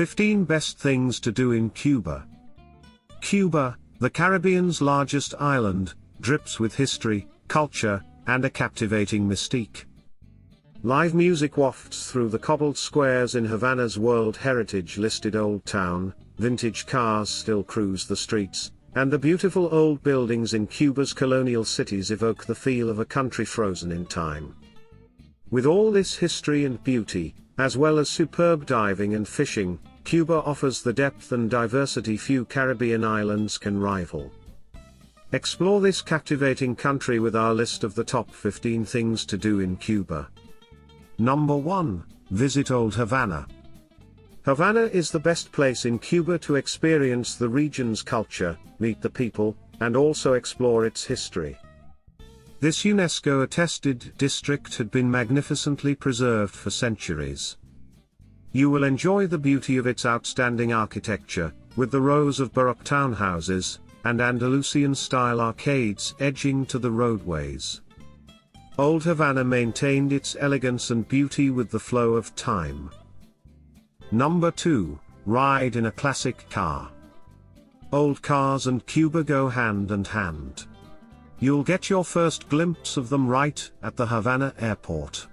15 Best Things to Do in Cuba. Cuba, the Caribbean's largest island, drips with history, culture, and a captivating mystique. Live music wafts through the cobbled squares in Havana's World Heritage-listed Old Town, vintage cars still cruise the streets, and the beautiful old buildings in Cuba's colonial cities evoke the feel of a country frozen in time. With all this history and beauty, as well as superb diving and fishing, Cuba offers the depth and diversity few Caribbean islands can rival. Explore this captivating country with our list of the top 15 things to do in Cuba. Number 1. Visit Old Havana. Havana is the best place in Cuba to experience the region's culture, meet the people, and also explore its history. This UNESCO-attested district had been magnificently preserved for centuries. You will enjoy the beauty of its outstanding architecture, with the rows of Baroque townhouses, and Andalusian-style arcades edging to the roadways. Old Havana maintained its elegance and beauty with the flow of time. Number 2. Ride in a classic car. Old cars and Cuba go hand in hand. You'll get your first glimpse of them right at the Havana airport.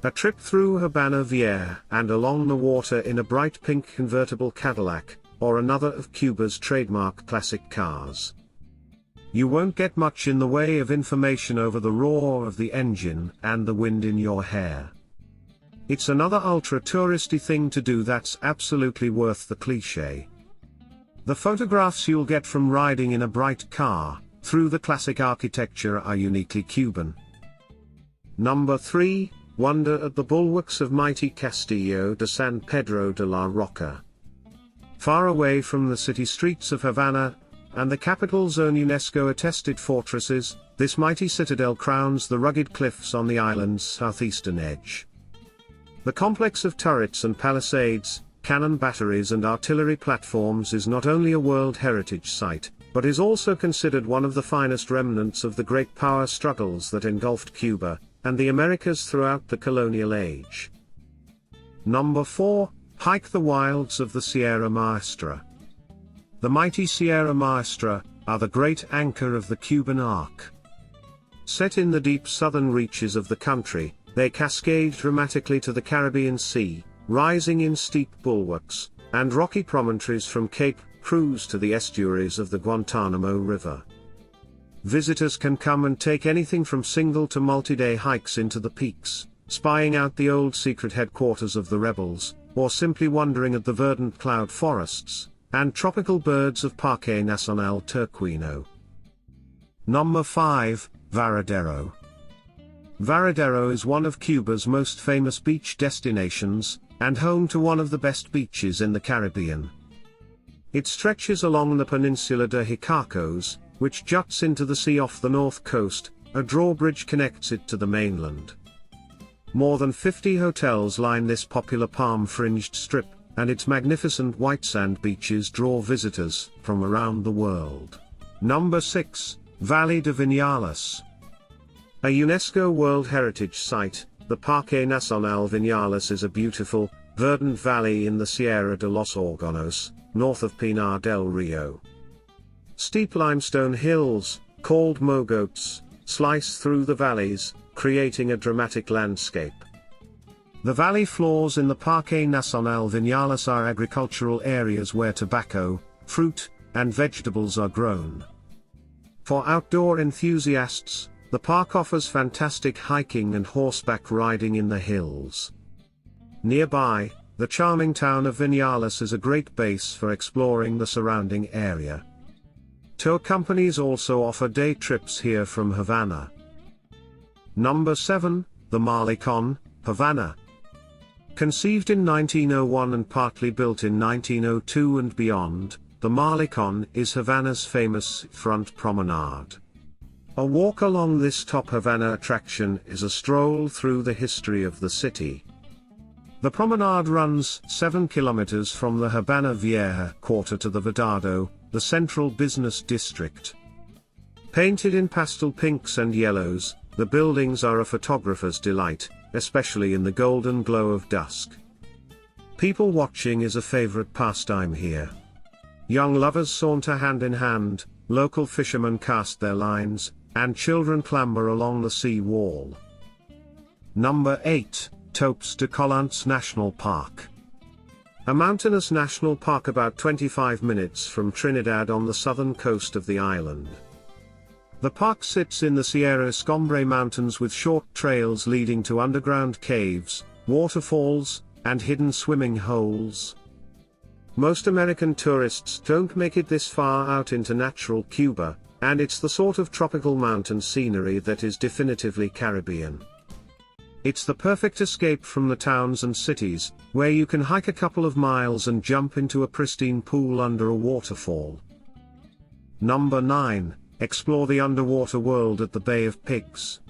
A trip through Habana Vieja and along the water in a bright pink convertible Cadillac, or another of Cuba's trademark classic cars. You won't get much in the way of information over the roar of the engine and the wind in your hair. It's another ultra-touristy thing to do that's absolutely worth the cliché. The photographs you'll get from riding in a bright car, through the classic architecture are uniquely Cuban. Number 3. Wonder at the bulwarks of mighty Castillo de San Pedro de la Roca. Far away from the city streets of Havana, and the capital's own UNESCO-attested fortresses, this mighty citadel crowns the rugged cliffs on the island's southeastern edge. The complex of turrets and palisades, cannon batteries and artillery platforms is not only a World Heritage Site, but is also considered one of the finest remnants of the great power struggles that engulfed Cuba and the Americas throughout the colonial age. Number 4. Hike the wilds of the Sierra Maestra. The mighty Sierra Maestra are the great anchor of the Cuban arc. Set in the deep southern reaches of the country, they cascade dramatically to the Caribbean Sea, rising in steep bulwarks and rocky promontories from Cape Cruz to the estuaries of the Guantanamo River. Visitors can come and take anything from single to multi-day hikes into the peaks, spying out the old secret headquarters of the rebels, or simply wandering at the verdant cloud forests and tropical birds of Parque Nacional Turquino. Number 5. Varadero. Varadero is one of Cuba's most famous beach destinations, and home to one of the best beaches in the Caribbean. It stretches along the peninsula de Hicacos, which juts into the sea off the north coast. A drawbridge connects it to the mainland. More than 50 hotels line this popular palm-fringed strip, and its magnificent white sand beaches draw visitors from around the world. Number 6. Valley de Vinales. A UNESCO World Heritage Site, the Parque Nacional Vinales is a beautiful, verdant valley in the Sierra de los Órganos, north of Pinar del Rio. Steep limestone hills, called mogotes, slice through the valleys, creating a dramatic landscape. The valley floors in the Parque Nacional Vinales are agricultural areas where tobacco, fruit, and vegetables are grown. For outdoor enthusiasts, the park offers fantastic hiking and horseback riding in the hills. Nearby, the charming town of Vinales is a great base for exploring the surrounding area. Tour companies also offer day trips here from Havana. Number 7. The Malecon, Havana. Conceived in 1901 and partly built in 1902 and beyond, the Malecon is Havana's famous front promenade. A walk along this top Havana attraction is a stroll through the history of the city. The promenade runs 7 kilometers from the Habana Vieja quarter to the Varadero, the central business district. Painted in pastel pinks and yellows, the buildings are a photographer's delight, especially in the golden glow of dusk. People watching is a favorite pastime here. Young lovers saunter hand in hand, local fishermen cast their lines, and children clamber along the sea wall. Number 8, Topes de Collantes National Park. A mountainous national park about 25 minutes from Trinidad on the southern coast of the island. The park sits in the Sierra Maestra mountains with short trails leading to underground caves, waterfalls, and hidden swimming holes. Most American tourists don't make it this far out into natural Cuba, and it's the sort of tropical mountain scenery that is definitively Caribbean. It's the perfect escape from the towns and cities, where you can hike a couple of miles and jump into a pristine pool under a waterfall. Number 9, explore the underwater world at the Bay of Pigs.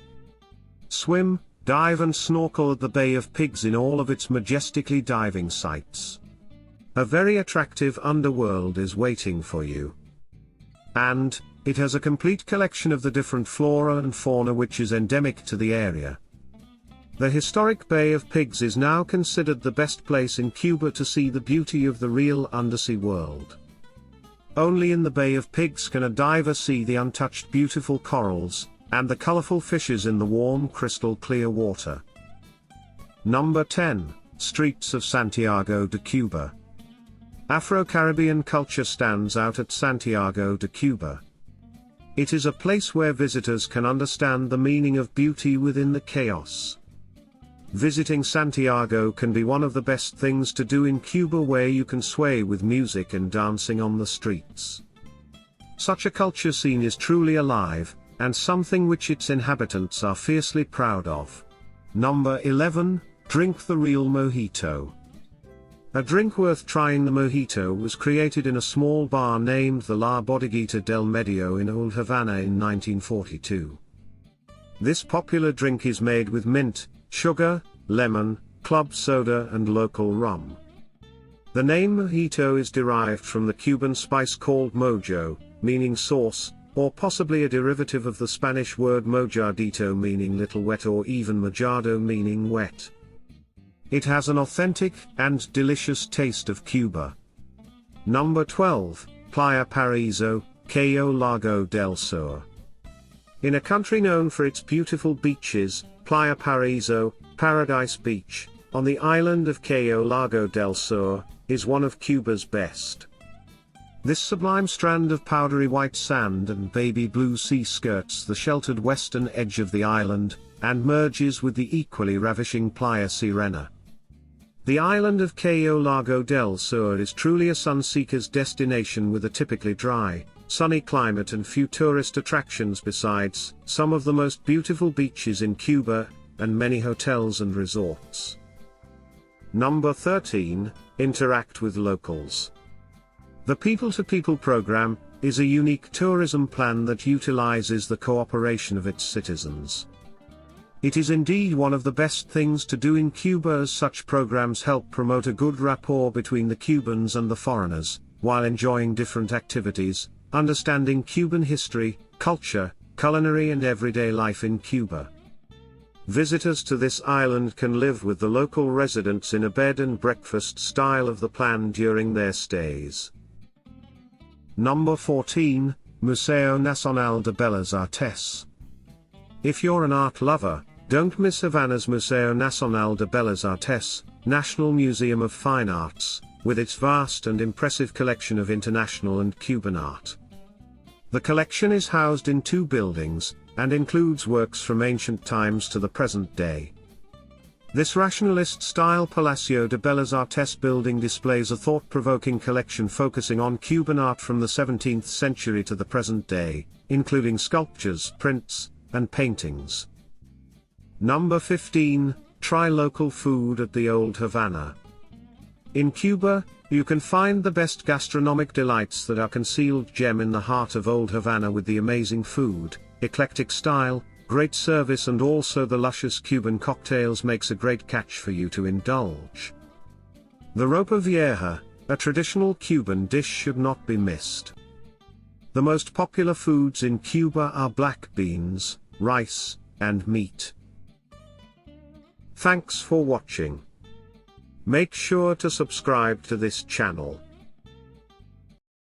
Swim, dive and snorkel at the Bay of Pigs in all of its majestically diving sights. A very attractive underworld is waiting for you. And it has a complete collection of the different flora and fauna which is endemic to the area. The historic Bay of Pigs is now considered the best place in Cuba to see the beauty of the real undersea world. Only in the Bay of Pigs can a diver see the untouched beautiful corals, and the colorful fishes in the warm crystal clear water. Number 10, Streets of Santiago de Cuba. Afro-Caribbean culture stands out at Santiago de Cuba. It is a place where visitors can understand the meaning of beauty within the chaos. Visiting Santiago can be one of the best things to do in Cuba, where you can sway with music and dancing on the streets. Such a culture scene is truly alive, and something which its inhabitants are fiercely proud of. Number 11, drink the real mojito. A drink worth trying, the mojito was created in a small bar named the La Bodeguita del Medio in Old Havana in 1942. This popular drink is made with mint, sugar, lemon, club soda and local rum. The name mojito is derived from the Cuban spice called mojo, meaning sauce, or possibly a derivative of the Spanish word mojadito meaning little wet, or even mojado meaning wet. It has an authentic and delicious taste of Cuba. Number 12, Playa Paraíso, Cayo Largo del Sur. In a country known for its beautiful beaches, Playa Paraíso, Paradise Beach, on the island of Cayo Largo del Sur, is one of Cuba's best. This sublime strand of powdery white sand and baby blue sea skirts the sheltered western edge of the island, and merges with the equally ravishing Playa Sirena. The island of Cayo Largo del Sur is truly a sun-seeker's destination, with a typically dry, sunny climate and few tourist attractions besides some of the most beautiful beaches in Cuba, and many hotels and resorts. Number 13, interact with locals. The People-to-People program is a unique tourism plan that utilizes the cooperation of its citizens. It is indeed one of the best things to do in Cuba, as such programs help promote a good rapport between the Cubans and the foreigners, while enjoying different activities, understanding Cuban history, culture, culinary and everyday life in Cuba. Visitors to this island can live with the local residents in a bed and breakfast style of the plan during their stays. Number 14, Museo Nacional de Bellas Artes. If you're an art lover, don't miss Havana's Museo Nacional de Bellas Artes, National Museum of Fine Arts, with its vast and impressive collection of international and Cuban art. The collection is housed in 2 buildings, and includes works from ancient times to the present day. This rationalist-style Palacio de Bellas Artes building displays a thought-provoking collection focusing on Cuban art from the 17th century to the present day, including sculptures, prints, and paintings. Number 15, try local food at the Old Havana. In Cuba, you can find the best gastronomic delights that are concealed gem in the heart of Old Havana, with the amazing food, eclectic style, great service and also the luscious Cuban cocktails makes a great catch for you to indulge. The ropa vieja, a traditional Cuban dish, should not be missed. The most popular foods in Cuba are black beans, rice, and meat. Thanks for watching. Make sure to subscribe to this channel.